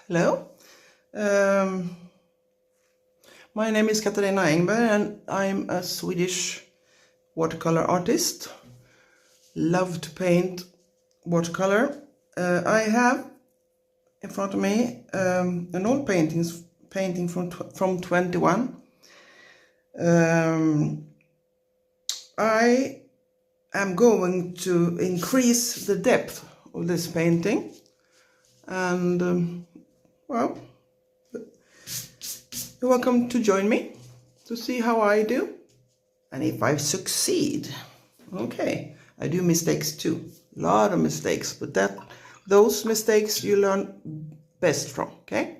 Hello, um, my name is Katarina Engberg and I'm a Swedish watercolor artist. Love to paint watercolor. I have in front of me an old painting from 21. I am going to increase the depth of this painting, and well, you're welcome to join me to see how I do and if I succeed. Okay, I do mistakes too, a lot of mistakes, but those mistakes you learn best from. Okay,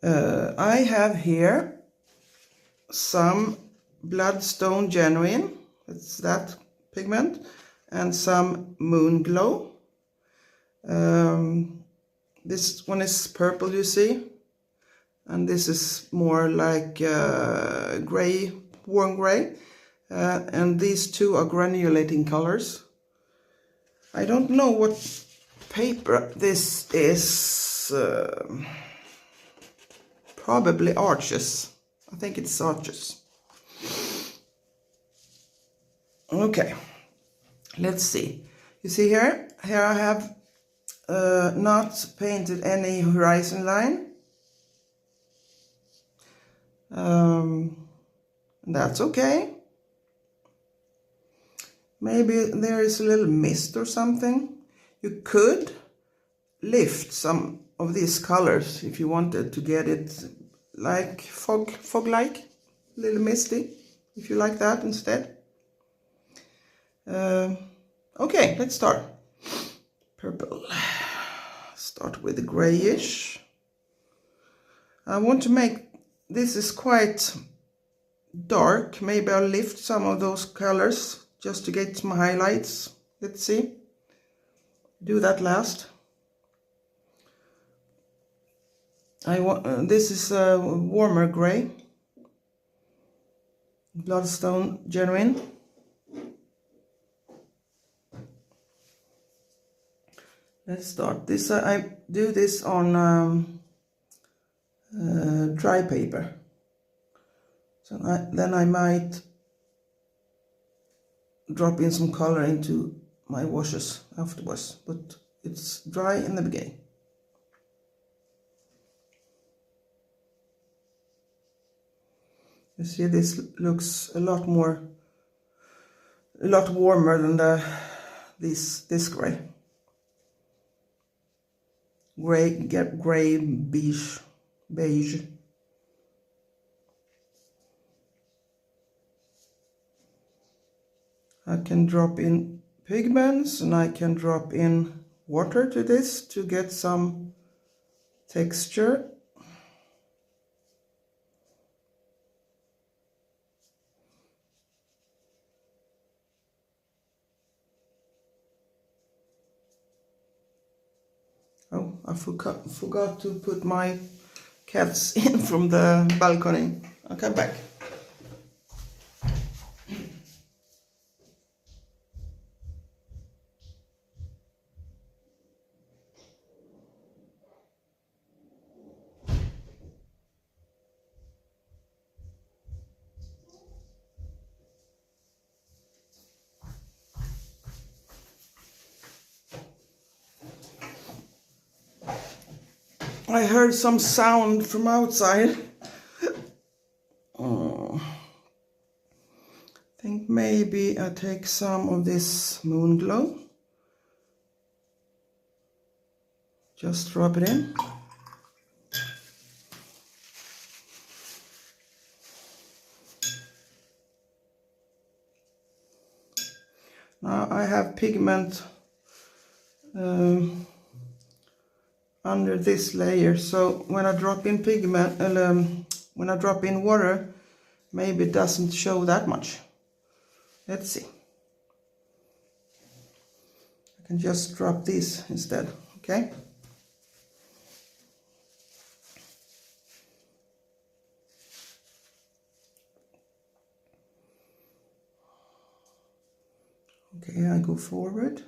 I have here some bloodstone genuine, it's that pigment, and some moon glow. This one is purple, you see, and this is more like gray, warm gray, and these two are granulating colors. I don't know what paper this is, probably Arches. I think it's Arches. Okay, let's see. You see here I have not painted any horizon line. That's okay. Maybe there is a little mist or something. You could lift some of these colors if you wanted to get it like fog-like, a little misty, if you like that instead. Okay, let's start. Purple. Start with the grayish. I want to make this is quite dark. Maybe I'll lift some of those colors just to get some highlights. Let's see. Do that last. I want this is a warmer gray, bloodstone genuine. Let's start this. I do this on dry paper, so then I might drop in some color into my washes afterwards, but it's dry in the beginning. You see, this looks a lot warmer than this gray beige. I can drop in pigments and I can drop in water to this to get some texture. Oh, I forgot to put my cats in from the balcony. I'll come back. I heard some sound from outside. I think maybe I take some of this moon glow. Just drop it in. Now I have pigment under this layer, so when I drop in pigment, when I drop in water, maybe it doesn't show that much. Let's see. I can just drop these instead, okay? Okay, I go forward.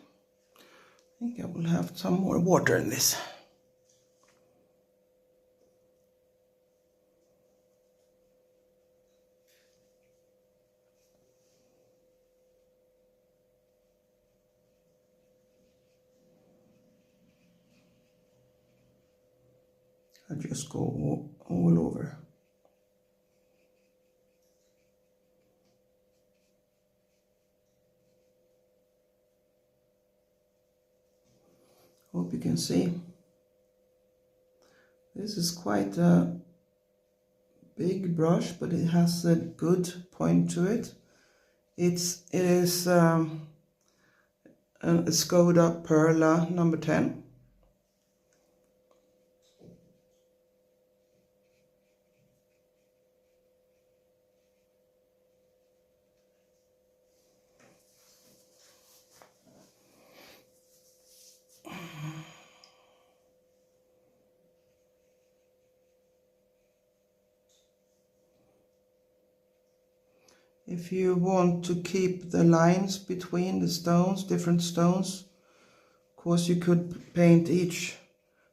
think I will have some more water in this. I just go all over. Hope you can see. This is quite a big brush, but it has a good point to it. It is a Skoda Perla number 10. If you want to keep the lines between the stones, different stones, of course you could paint each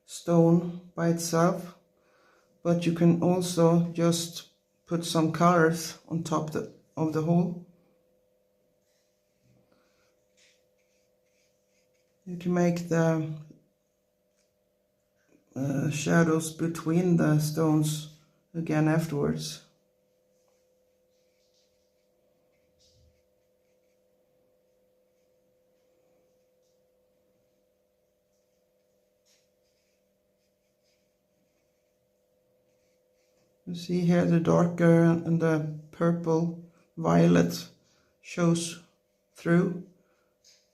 stone by itself, but you can also just put some colors on top of the whole. You can make the shadows between the stones again afterwards. You see here the darker and the purple violet shows through.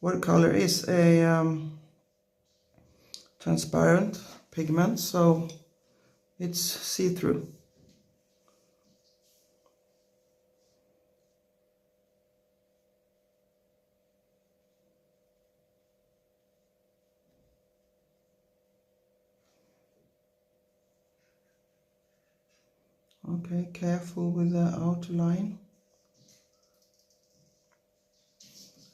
Watercolor is a transparent pigment, so it's see-through. Okay, careful with the outer line,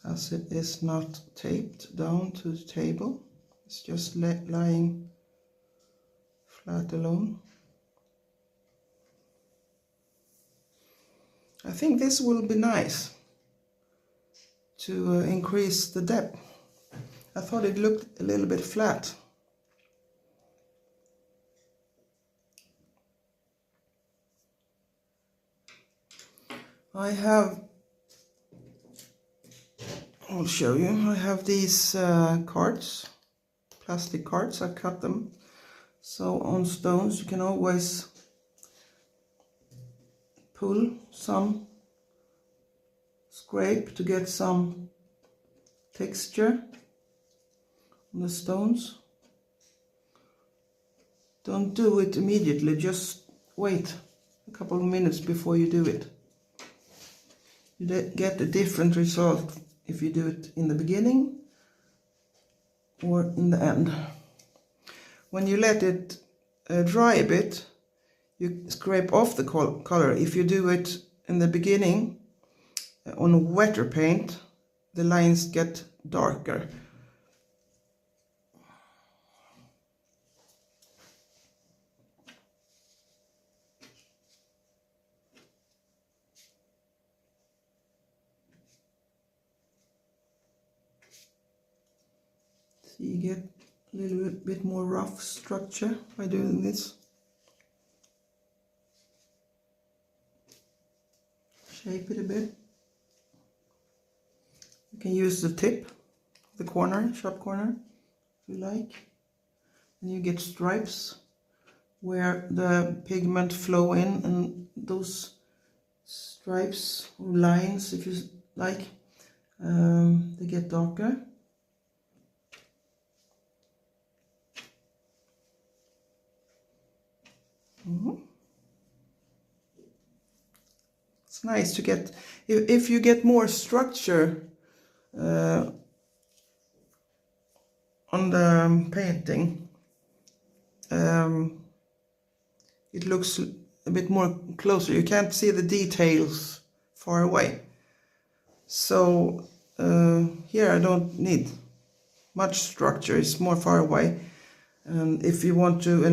as it is not taped down to the table. It's just lying flat alone. I think this will be nice to increase the depth. I thought it looked a little bit flat. I'll show you. I have these cards, plastic cards. I cut them. So on stones you can always pull some, scrape to get some texture on the stones. Don't do it immediately, just wait a couple of minutes before you do it. You get a different result if you do it in the beginning or in the end. When you let it dry a bit, you scrape off the color. If you do it in the beginning on wetter paint, the lines get darker. So you get a little bit more rough structure by doing this. Shape it a bit. You can use the tip, the corner, sharp corner, if you like. And you get stripes where the pigment flow in, and those stripes or lines, if you like, they get darker. It's nice to get, if you get more structure on the painting, it looks a bit more closer. You can't see the details far away. So here I don't need much structure. It's more far away. And if you want to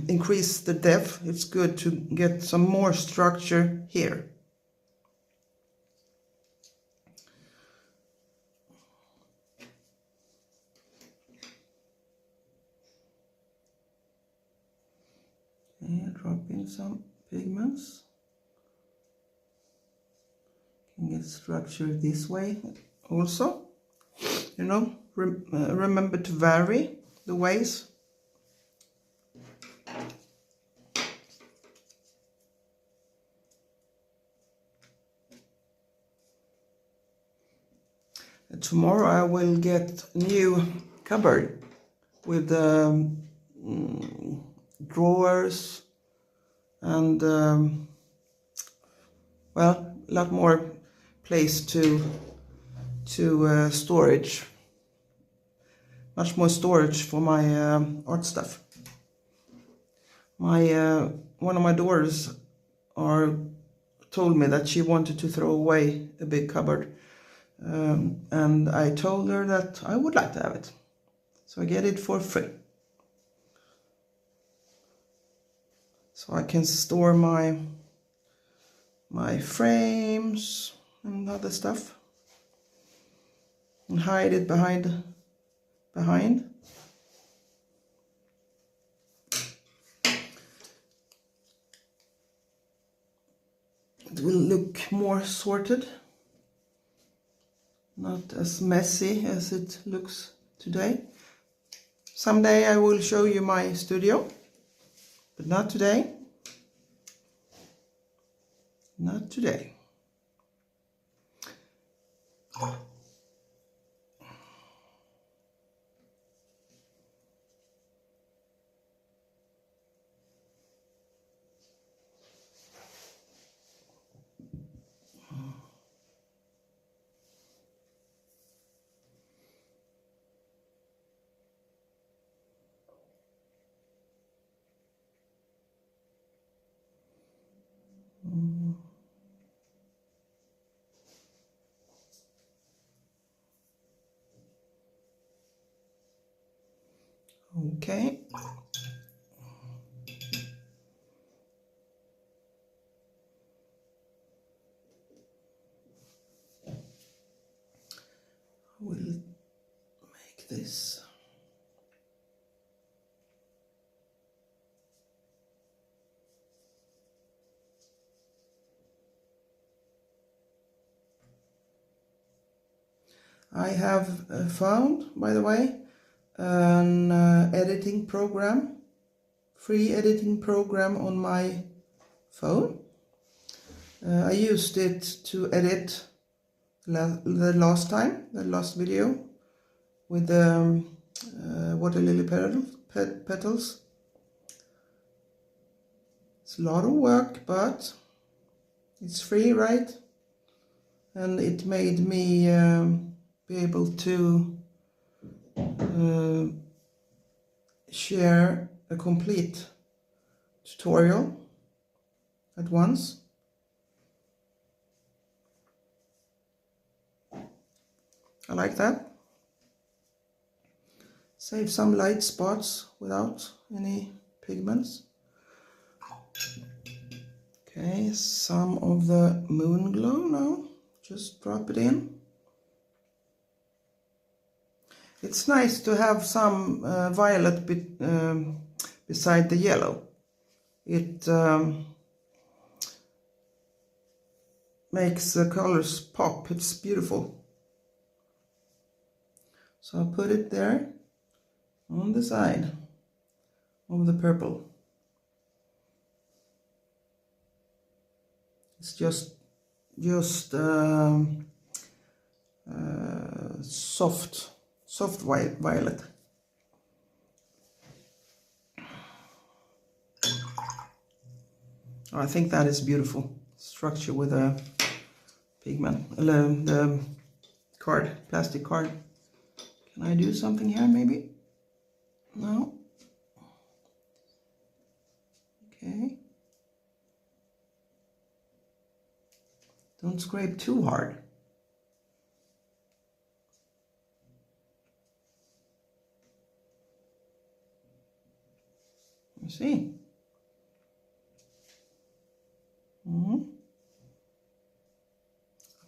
increase the depth, it's good to get some more structure here. And drop in some pigments. Can get structure this way also. You know, remember to vary the ways. Tomorrow I will get a new cupboard with drawers and well, a lot more place to storage, much more storage for my art stuff. My one of my daughters told me that she wanted to throw away a big cupboard, and I told her that I would like to have it, so I get it for free. So I can store my frames and other stuff and hide it behind. It will look more sorted, not as messy as it looks today. Someday I will show you my studio, but not today. Not today. Okay. We'll make this. I have found, by the way, an editing program, free editing program on my phone. I used it to edit the last video with the water lily petals. It's a lot of work, but it's free, right? And it made me be able to share a complete tutorial at once. I like that. Save some light spots without any pigments. Okay, some of the moon glow now. Just drop it in. It's nice to have some violet beside the yellow. It makes the colors pop. It's beautiful. So I'll put it there on the side of the purple. It's just soft white violet. I think that is beautiful structure with a pigment, the card, plastic card. Can I do something here maybe? No. Okay. Don't scrape too hard. see? I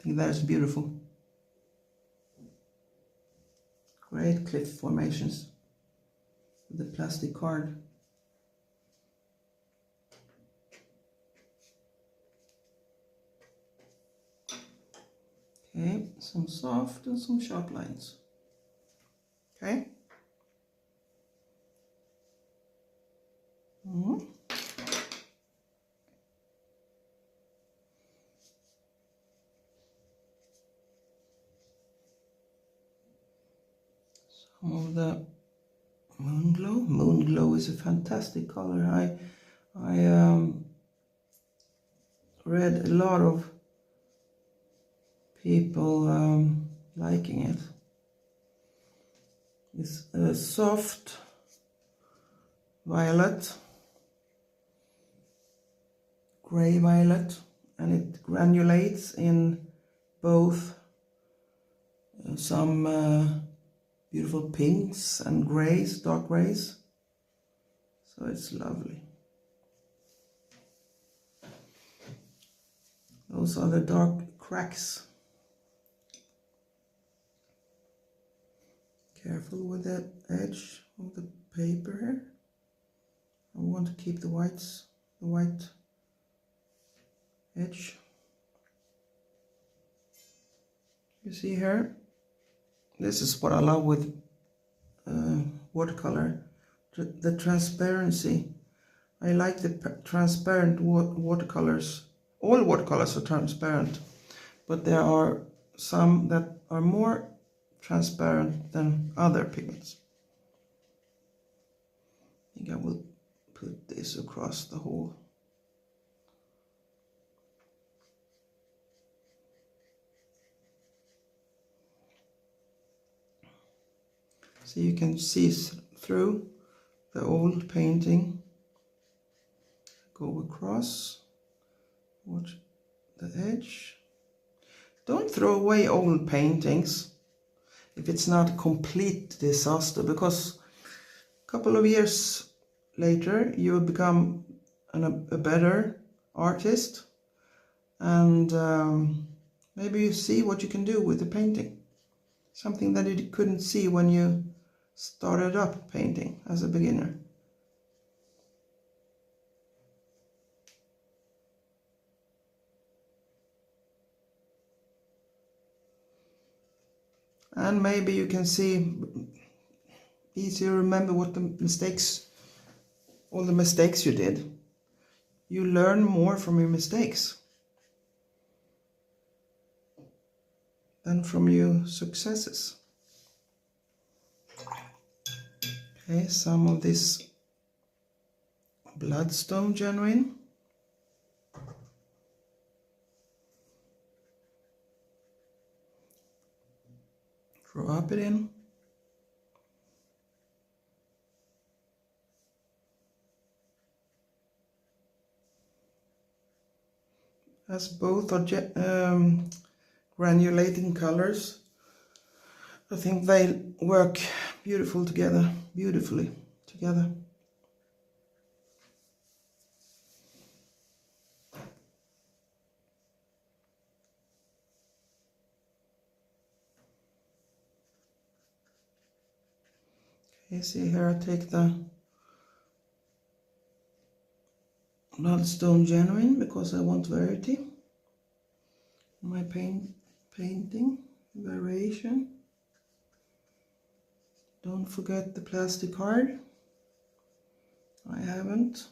think that is beautiful. Great cliff formations with the plastic card. Okay, some soft and some sharp lines. Okay. Some of the moon glow. Moon glow is a fantastic color. I read a lot of people liking it. It's a soft violet, gray violet, and it granulates in both some beautiful pinks and grays, dark grays. So it's lovely. Those are the dark cracks. Careful with the edge of the paper here. I want to keep the white edge. You see here, this is what I love with watercolor, the transparency. I like the transparent watercolors. All watercolors are transparent, but there are some that are more transparent than other pigments. I think I will put this across the whole. So you can see through the old painting. Go across, watch the edge. Don't throw away old paintings if it's not a complete disaster, because a couple of years later you will become a better artist, and maybe you see what you can do with the painting, something that you couldn't see when you started up painting as a beginner. And maybe you can see, easier remember what the mistakes, all the mistakes you did. You learn more from your mistakes than from your successes. Okay, some of this bloodstone genuine. Drop it in. As both are granulating colors, I think they work beautifully together. Okay, see here I take the bloodstone genuine because I want variety in my painting, variation. Don't forget the plastic card. I haven't.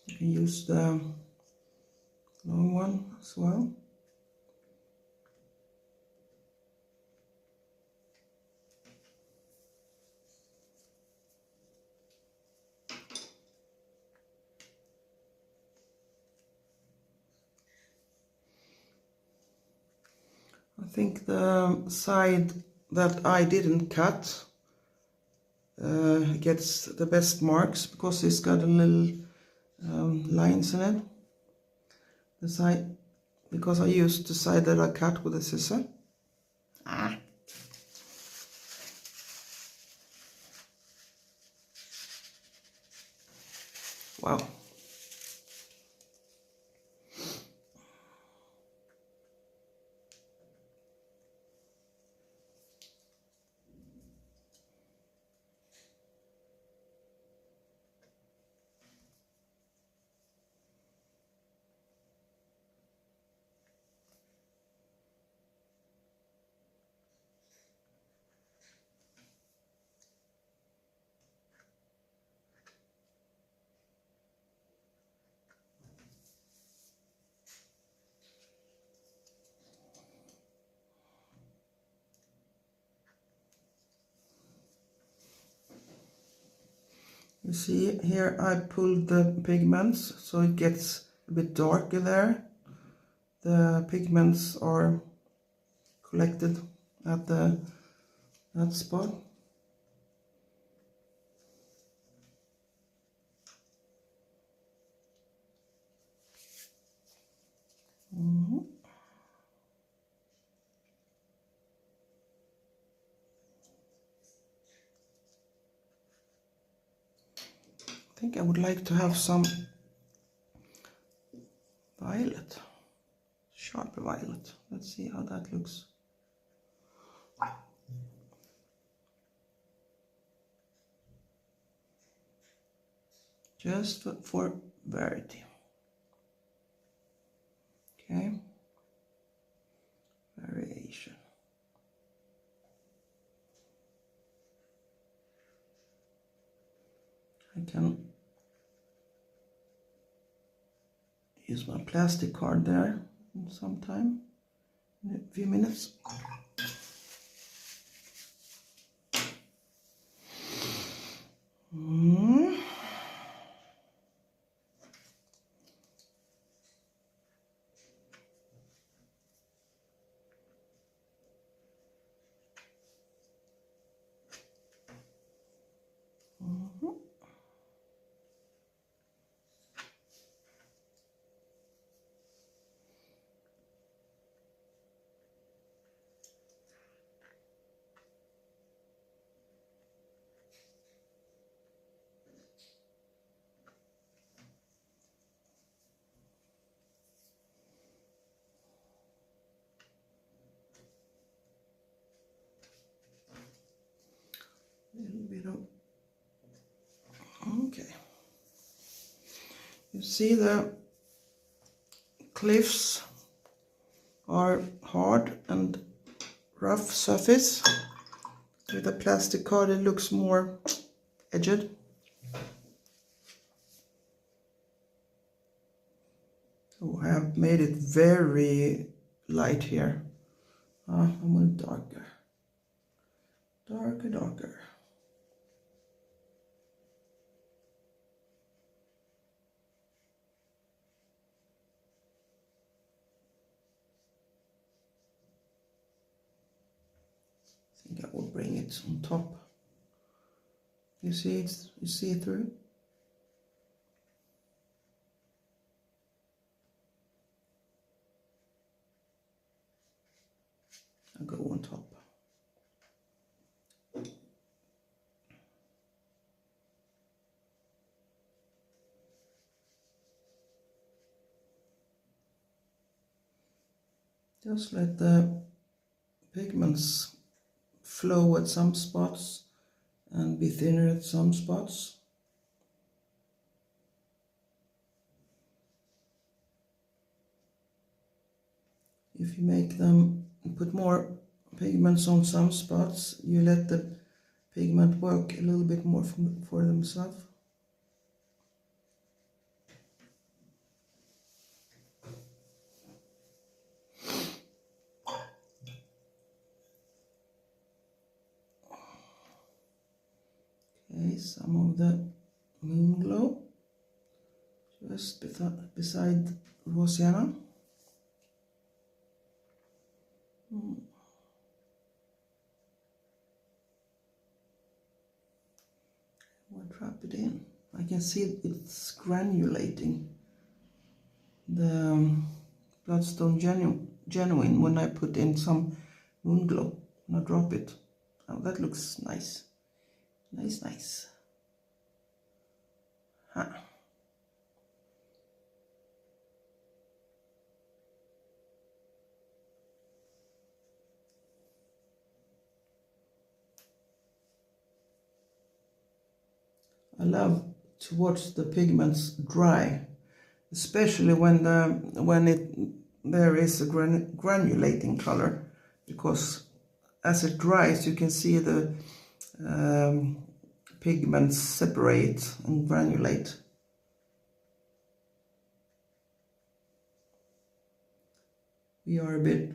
You can use the long one as well. I think the side that I didn't cut gets the best marks because it's got a little lines in it. The side, because I used the side that I cut with a scissor. Wow. You see here I pulled the pigments so it gets a bit darker there. The pigments are collected at that spot. I think I would like to have some violet, sharp violet. Let's see how that looks. Just for variety. Okay. Variation. I can use my plastic card there sometime in a few minutes. Okay. You see the cliffs are hard and rough surface. With a plastic card it looks more edged. Oh, I have made it very light here. I want it darker. Darker. I think I will bring it on top. You see it? You see it through? I'll go on top. Just let the pigments flow at some spots and be thinner at some spots. If you make them put more pigments on some spots, you let the pigment work a little bit more for themselves. Okay, some of the moon glow just beside Rosienna. drop it in. I can see it's granulating the bloodstone genuine when I put in some moon glow and I drop it. Oh, that looks nice. Nice. Huh. I love to watch the pigments dry, especially when there is a granulating color, because as it dries you can see the pigments separate and granulate. We are a bit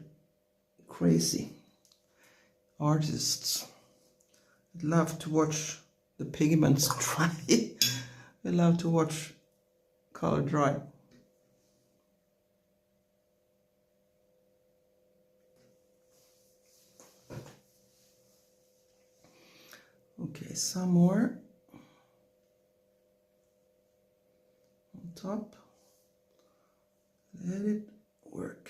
crazy artists. I love to watch the pigments dry. I love to watch color dry. Okay, some more on top. Let it work.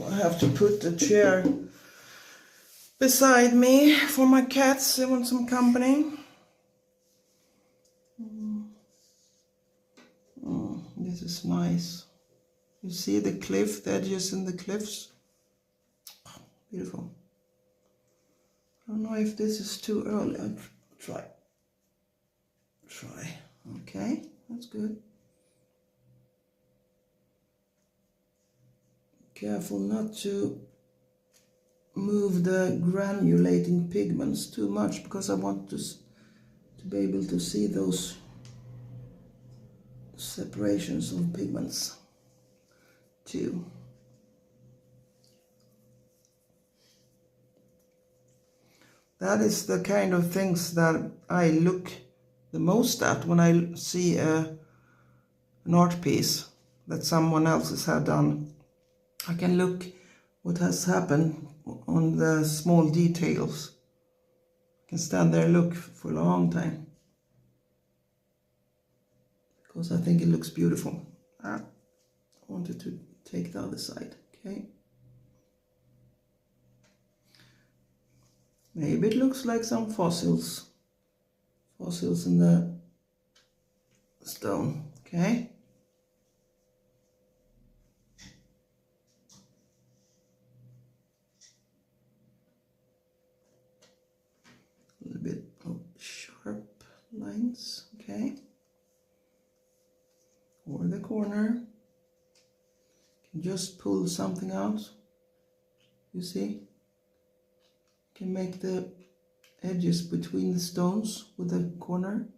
I have to put the chair beside me for my cats. They want some company. This is nice. You see the cliff, the edges in the cliffs? Beautiful. I don't know if this is too early. I'll try. Okay, that's good. Careful not to move the granulating pigments too much, because I want to be able to see those separations of pigments too. That is the kind of things that I look the most at when I see an art piece that someone else has had done. I can look what has happened on the small details. I can stand there and look for a long time, because I think it looks beautiful. I wanted to take the other side, okay? Maybe it looks like some fossils in the stone, okay? A little bit of sharp lines, okay? Or the corner. Can just pull something out, you see? Can make the edges between the stones with the corner.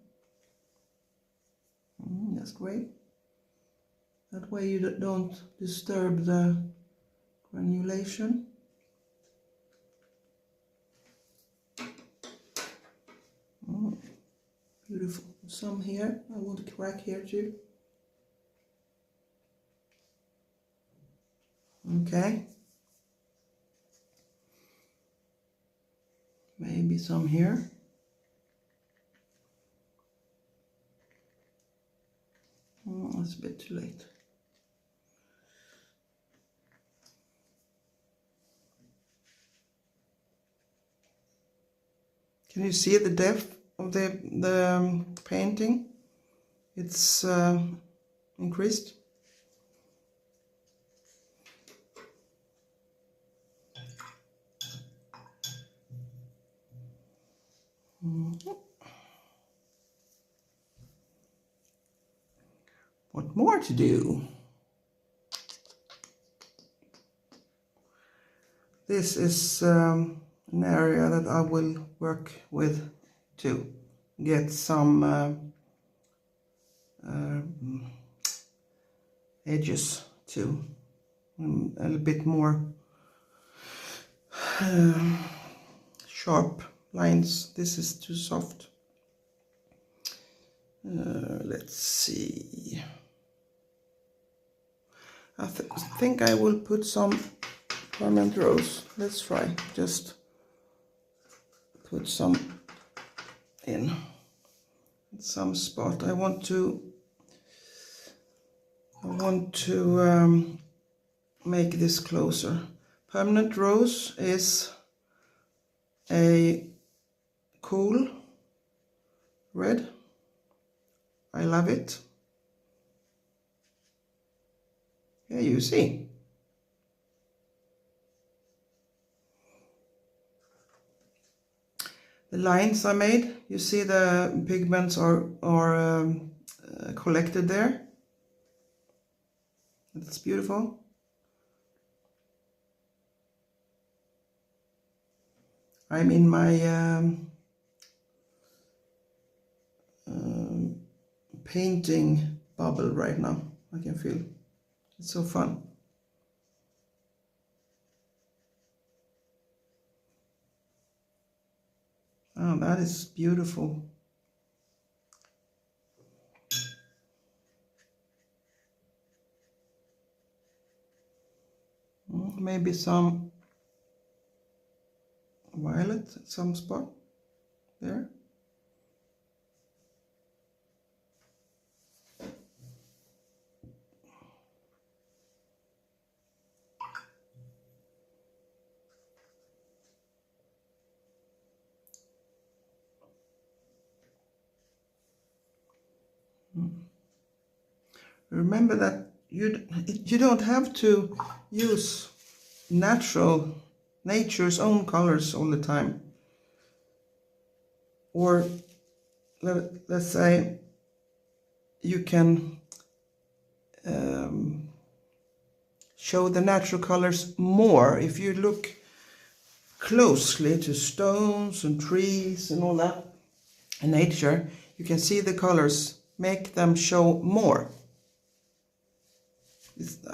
That's great. That way you don't disturb the granulation. Beautiful. Some here. I want a crack here too. Okay. Maybe some here. That's a bit too late. Can you see the depth of the painting? It's increased. What more to do? This is an area that I will work with to get some edges too. a little bit more sharp lines. This is too soft. Let's see. I think I will put some permanent rose. Let's try. Just put some in some spot. I want to make this closer. Permanent rose is a cool red. I love it. Yeah, you see. The lines I made, you see the pigments are collected there. It's beautiful. I'm in my painting bubble right now. I can feel it's so fun. Oh, that is beautiful. Maybe some violet at some spot there. Remember that you don't have to use nature's own colors all the time. Or let's say you can show the natural colors more if you look closely to stones and trees and all that in nature. You can see the colors, make them show more.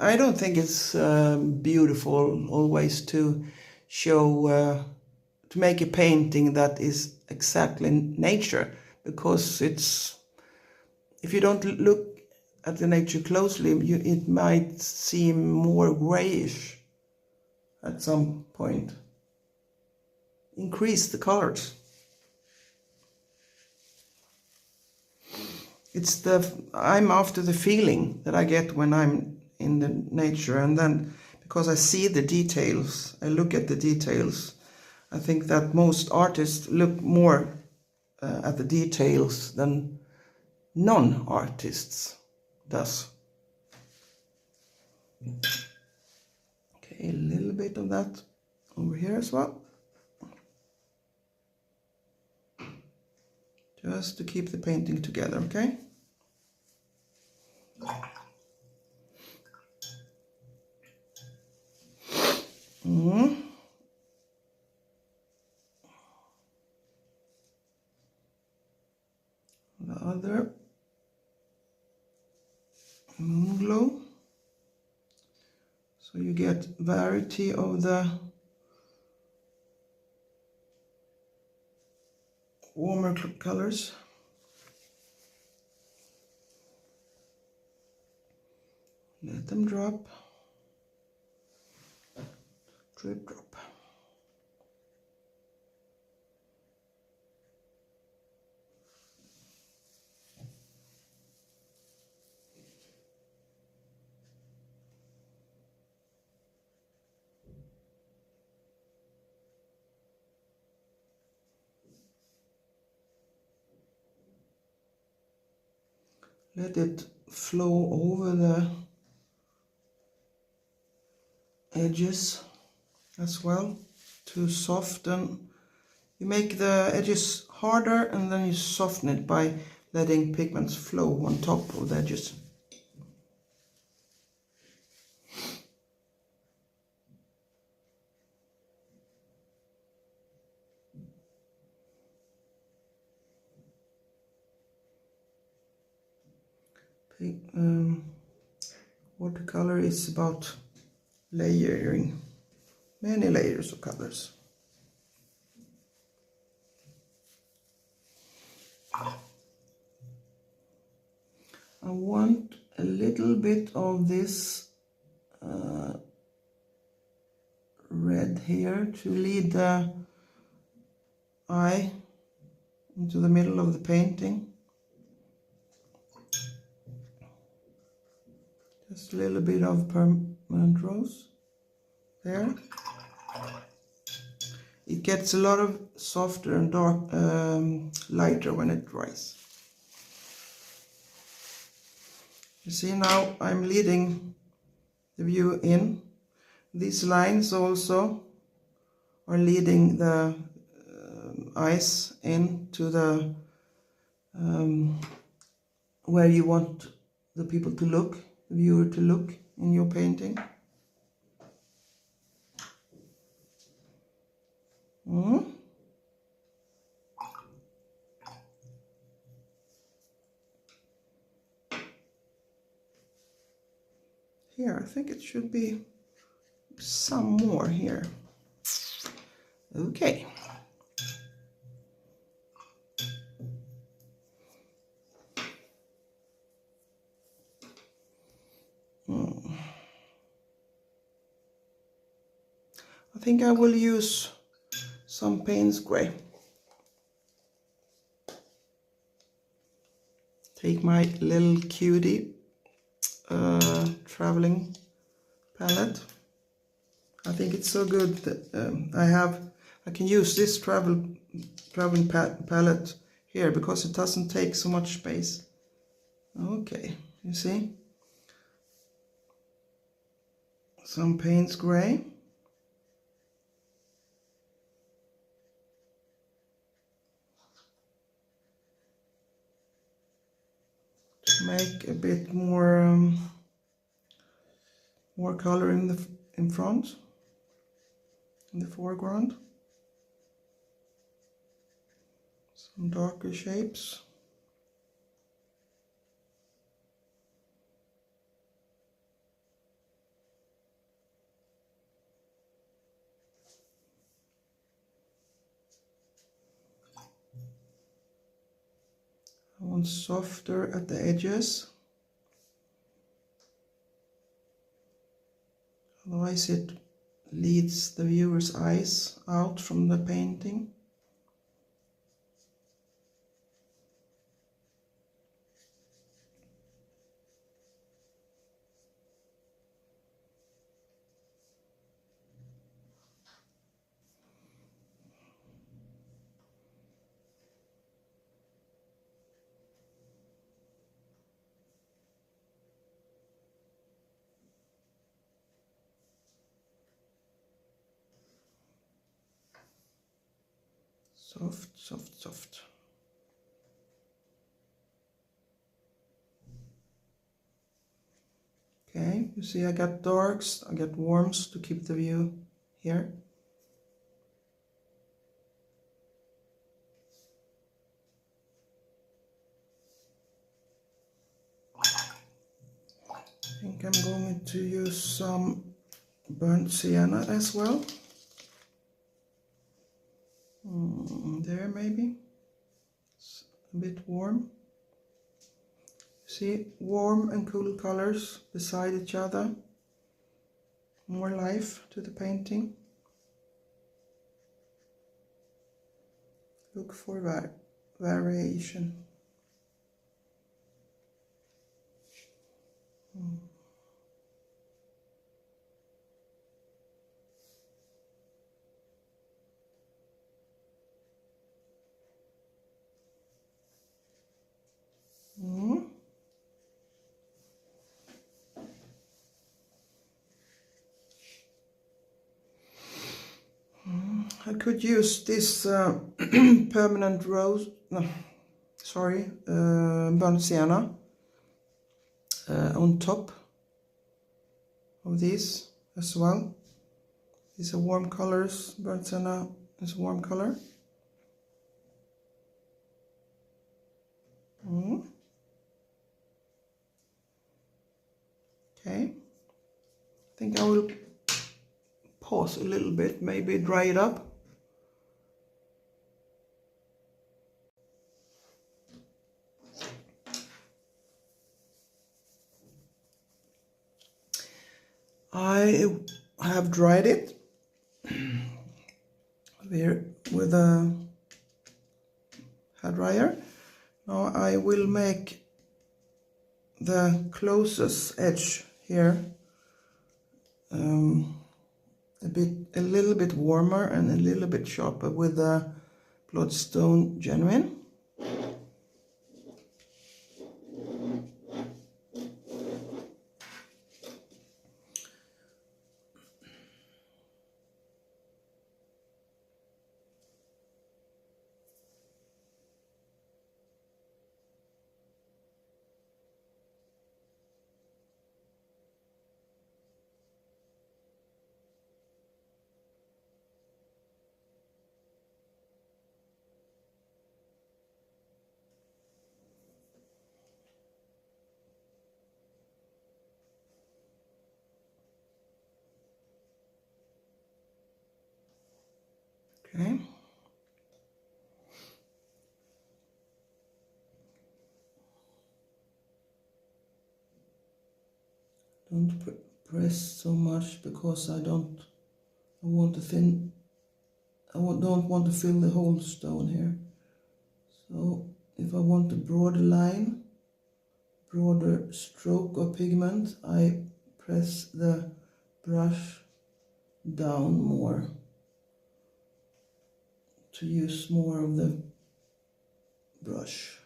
I don't think it's beautiful always to show, to make a painting that is exactly nature, because if you don't look at the nature closely, it might seem more grayish at some point. Increase the colors. I'm after the feeling that I get when I'm in the nature, and then because I see the details, I look at the details. I think that most artists look more at the details than non-artists does. Okay, a little bit of that over here as well. Just to keep the painting together, okay? The other moon glow. So you get variety of the warmer colors. Let them drop. Drip drop. Let it flow over the edges as well to soften. You make the edges harder and then you soften it by letting pigments flow on top of the edges. Watercolor is about layering many layers of colors. I want a little bit of this red here to lead the eye into the middle of the painting. Just a little bit of permanent rose there. It gets a lot of softer and dark, lighter when it dries. You see, now I'm leading the view in. These lines also are leading the eyes into the where you want the people to look, the viewer to look in your painting. Here, I think it should be some more here. Okay. I think I will use some Payne's Gray. Take my little cutie traveling palette. I think it's so good that I can use this traveling palette here because it doesn't take so much space. Okay, you see? Some Payne's Gray. To make a bit more color in front, in the foreground. Some darker shapes. I want softer at the edges. Otherwise it leads the viewer's eyes out from the painting. Soft, soft, soft. Okay, you see I got darks, I got warms to keep the view here. I think I'm going to use some burnt sienna as well. There maybe. It's a bit warm. See, warm and cool colors beside each other. More life to the painting. Look for variation. I could use this permanent rose, no, sorry, burnt sienna on top of these as well. These are warm colors. Burnt sienna is a warm color. Okay, I think I will pause a little bit, maybe dry it up. I have dried it here with a hair dryer. Now I will make the closest edge here a little bit warmer and a little bit sharper with the Bloodstone Genuine. Okay. Don't press so much because I don't want to fill the whole stone here. So if I want a broader line, broader stroke of pigment, I press the brush down more to use more of the brush.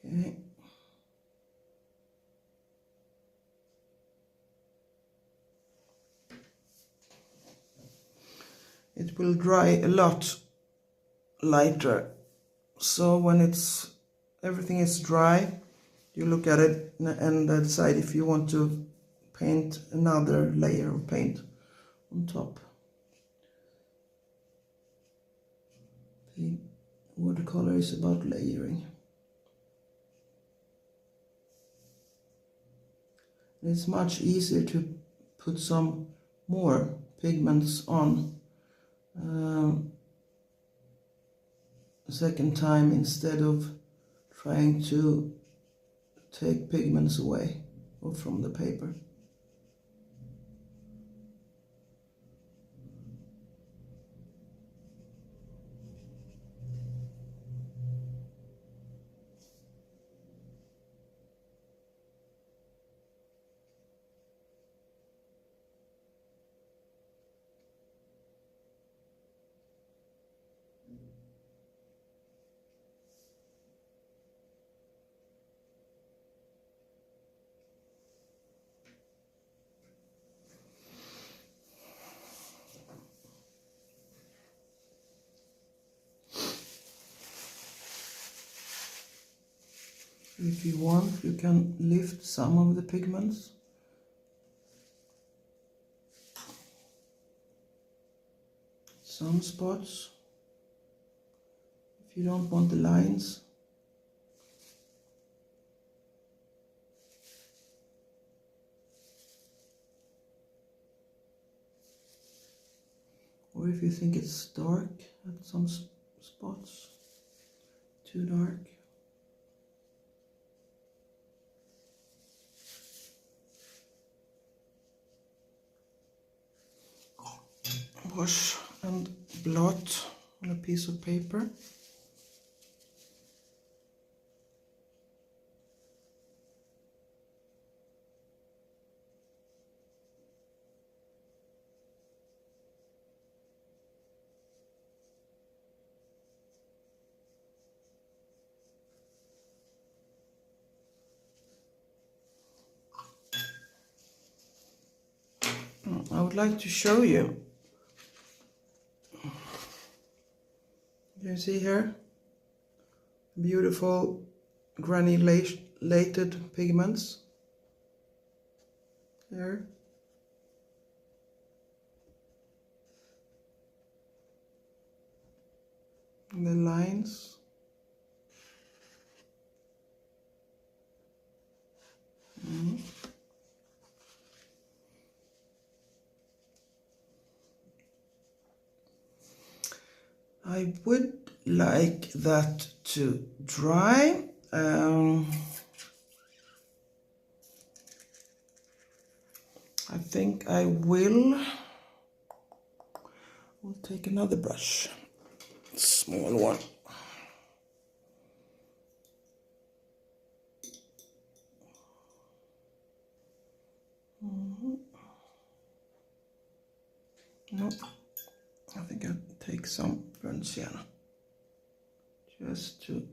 Okay. It will dry a lot lighter. So when everything is dry, you look at it and decide if you want to paint another layer of paint on top. The watercolor is about layering. It's much easier to put some more pigments on a second time instead of trying to take pigments away or from the paper. If you want, you can lift some of the pigments. Some spots, if you don't want the lines. Or if you think it's dark at some spots, too dark. Wash and blot on a piece of paper. I would like to show you. You see here, beautiful granulated pigments there. And the lines. I would like that to dry. I think I will. We'll take another brush, small one. No, I think I'll take some burnt sienna just to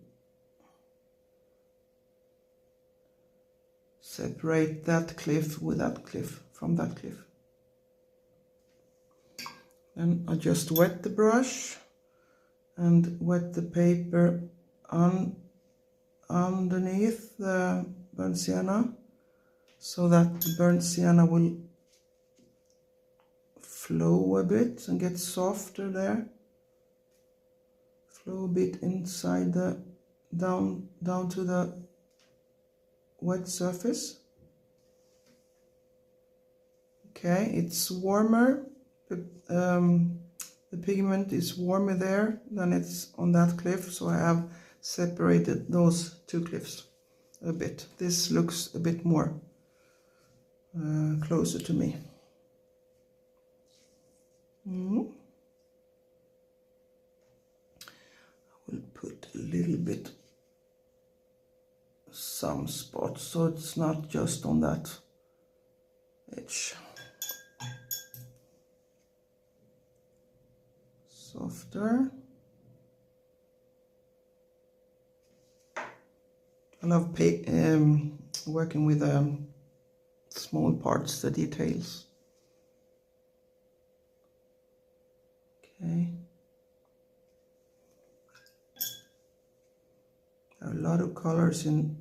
separate that cliff with that cliff from that cliff. Then I just wet the brush and wet the paper underneath the burnt sienna, so that the burnt sienna will flow a bit and get softer there. Flow a bit inside the down to the wet surface. Okay, it's warmer. The pigment is warmer there than it's on that cliff, so I have separated those two cliffs a bit. This looks a bit more closer to me. I will put a little bit, some spots, so it's not just on that edge. Softer. I love working with small parts, the details. Okay. There are a lot of colors in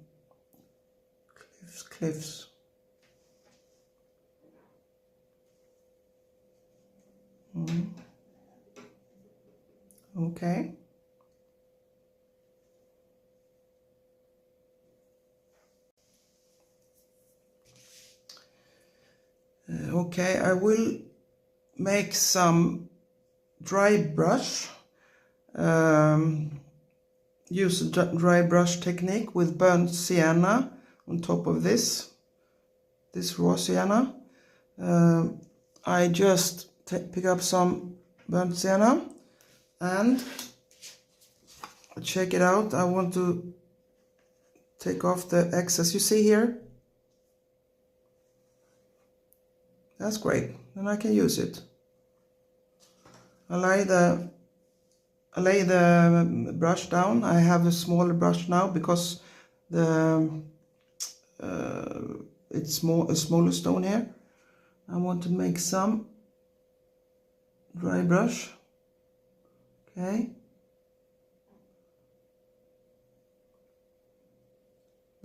cliffs. Okay. Okay, I will make some dry brush. Use a dry brush technique with burnt sienna on top of this raw sienna. I just pick up some burnt sienna and check it out. I want to take off the excess you see here. That's great, then I can use it. I lay the brush down. I have a smaller brush now because it's a smaller stone here. I want to make some dry brush. Okay.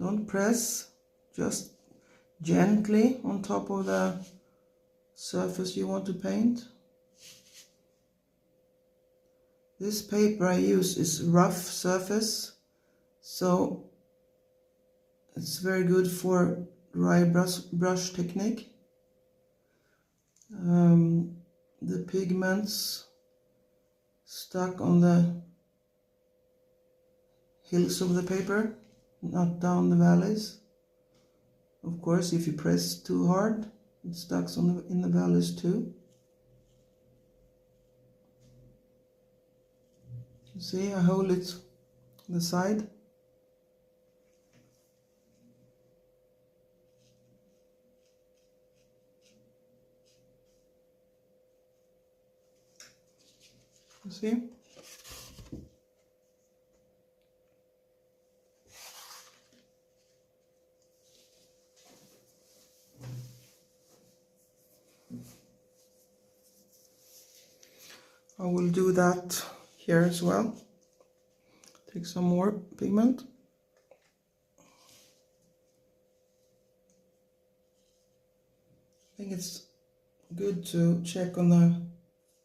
Don't press, just gently on top of the surface you want to paint. This paper I use is rough surface, so it's very good for dry brush technique. The pigments stuck on the hills of the paper, not down the valleys. Of course, if you press too hard, it stuck in the valleys too. You see, I hold it on the side. You see? I will do that here as well. Take some more pigment. I think it's good to check on the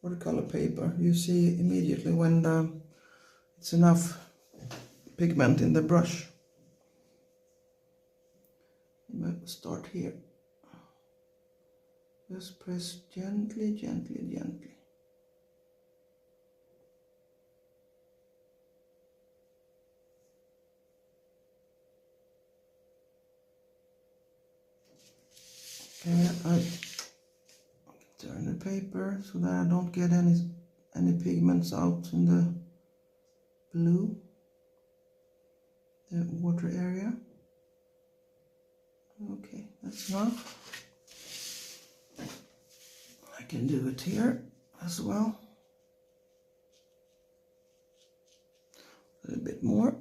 watercolor paper. You see immediately when it's enough pigment in the brush. I'll start here. Just press gently, gently, gently. Okay, I turn the paper so that I don't get any pigments out in the blue, the water area. Okay, that's enough. I can do it here as well. A little bit more.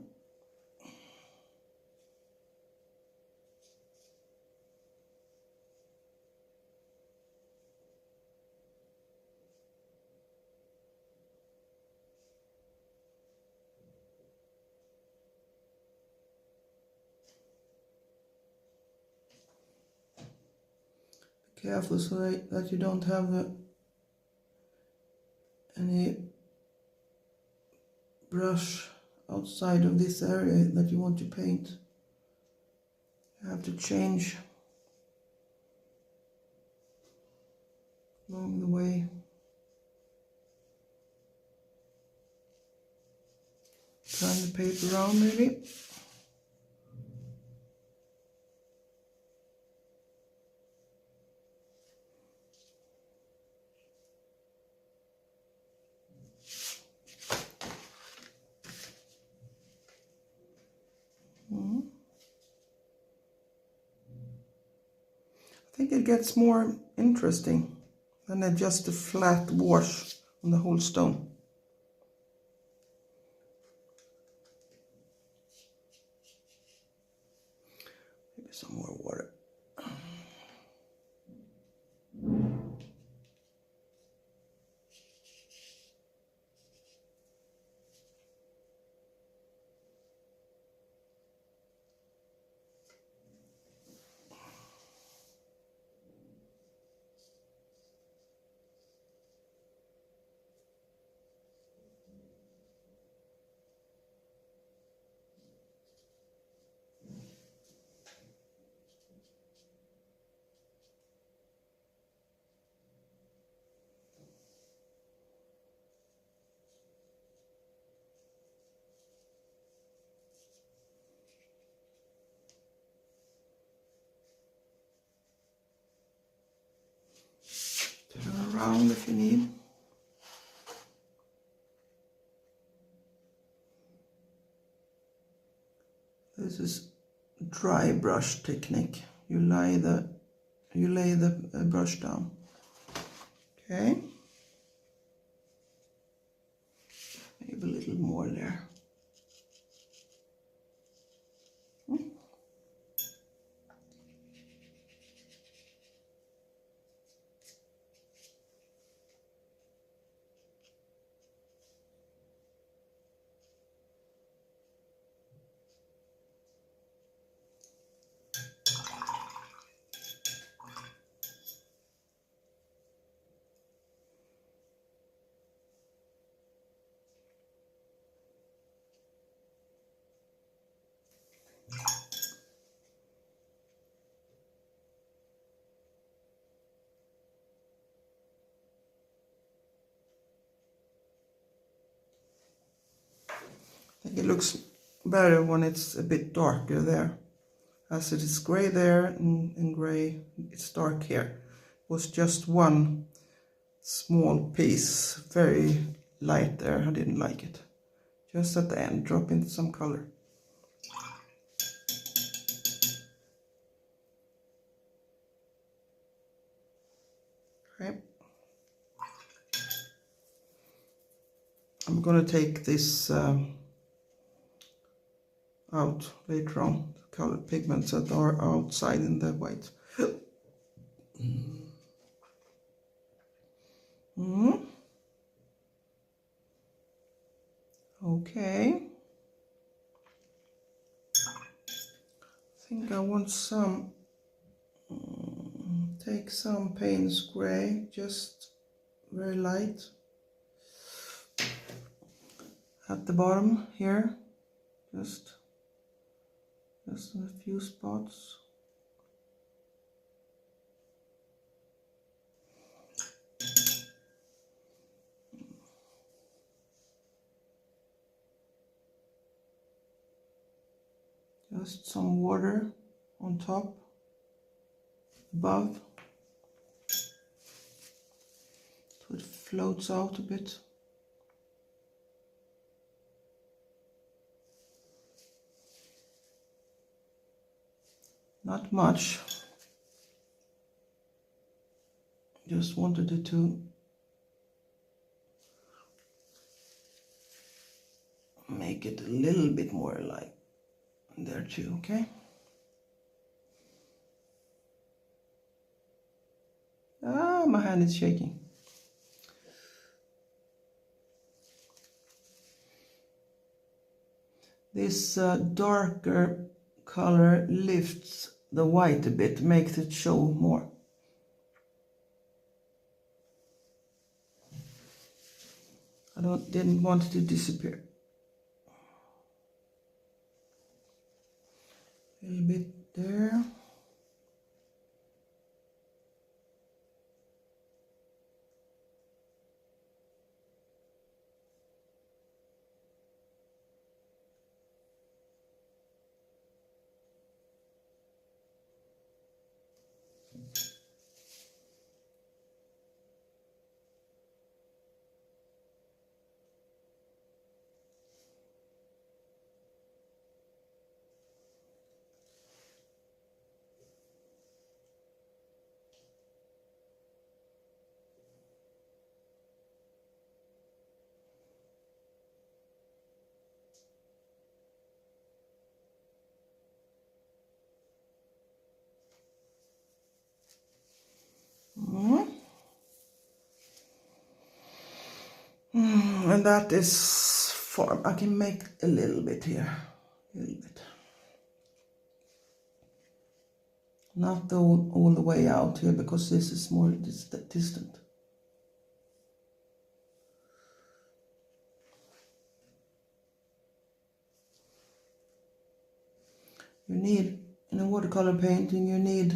Careful so that you don't have any brush outside of this area that you want to paint. You have to change along the way. Turn the paper around maybe. I think it gets more interesting than just a flat wash on the whole stone. Maybe some more water. Turn around if you need. This is dry brush technique. You lay the brush down. Okay. Maybe a little more there. I think it looks better when it's a bit darker there. As it is gray there and gray, it's dark here. It was just one small piece, very light there. I didn't like it. Just at the end, drop in some color. Okay. I'm gonna take this out later on, the colored pigments that are outside in the white. Okay. I think I want some, take some Payne's gray, just very light. At the bottom here, just in a few spots. Just some water on top, above. floats out a bit. Not much. Just wanted it to make it a little bit more like there too, okay? Ah, my hand is shaking. This darker color lifts the white a bit, makes it show more. Didn't want it to disappear. A little bit there. And that is form. I can make a little bit here, a little bit. Not all the way out here, because this is more distant. You need, in a watercolor painting, you need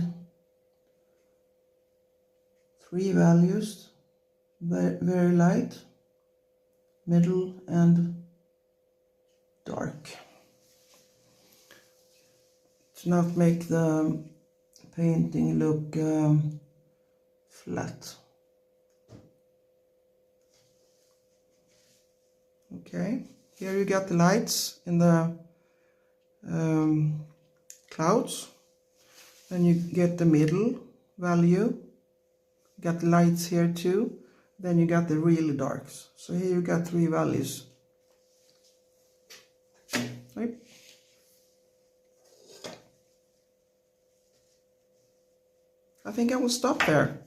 3 values, very light, middle, and dark. To not make the painting look flat. Okay, here you got the lights in the clouds. Then you get the middle value. You got the lights here too. Then you got the really darks. So here you got 3 values. Right. I think I will stop there.